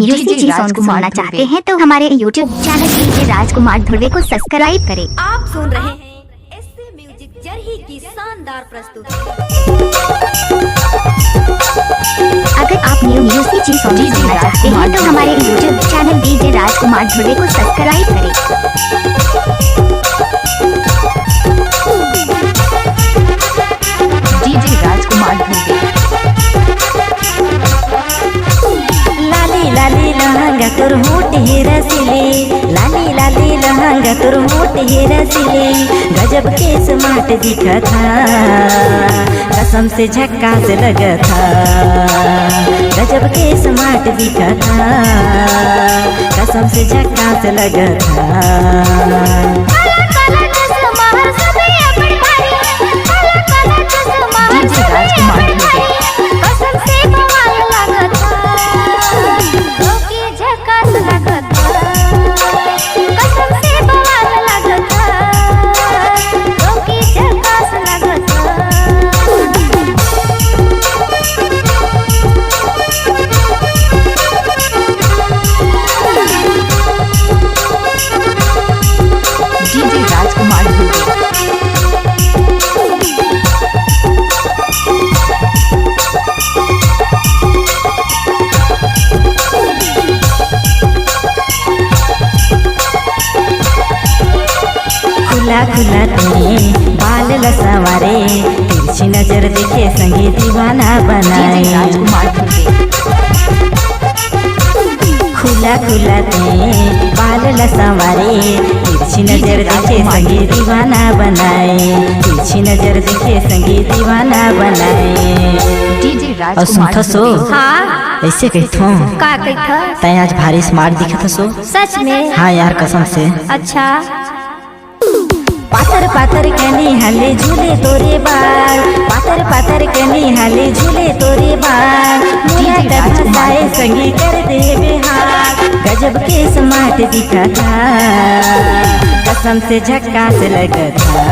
Music जी song सुनना चाहते हैं तो हमारे YouTube चैनल डीजे राजकुमार ध्रुवे को सब्सक्राइब करें। आप सुन रहे हैं एसए म्यूजिक जरही की शानदार प्रस्तुति। अगर आप न्यू म्यूजिक जी सॉन्ग सुनना चाहते हैं तो हमारे YouTube चैनल डीजे राजकुमार ध्रुवे को सब्सक्राइब करें। डीजे राजकुमार ध्रुवे। लाली लाली लहंगा तोर मोट ही रसीले, लाली लाली लहंगा तोर मोट ही रसीले, गजब के स्मार्ट दिखा था, कसम से झक्कास लगा था, गजब के स्मार्ट दिखा था, कसम से झक्कास लगा था। डीजे राजकुमार ध्रुवे। डीजे राजकुमार ध्रुवे। खुला खुला तेरे बाल लसवारे, तिरछी नजर देखे संगे दीवाना बनाए। डीजे राजकुमार ध्रुवे। खुला खुला तेरे बाल लसवारे, तिरछी नजर देखे संगे दीवाना बनाए, तिरछी नजर देखे संगे दीवाना बनाए। डीजे और राजकुमार सुनता सो ध्रुवे। हाँ ऐसे कहतो का कहता तय आज भारी स्मार्ट दिखत सो। सच में? हाँ यार कसम से। अच्छा पातर पातर कनी हाले झूले तोरे बाल, पातर पातर कनी हाले झूले तोरे बाल, मुलाकात हंसाए संगी कर दे बेहाल, गजब के स्मार्ट दिखा था, कसम से झक्कास लगा था,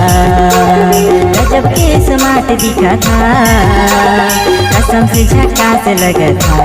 गजब के स्मार्ट दिखा था, कसम से झक्कास लगा था।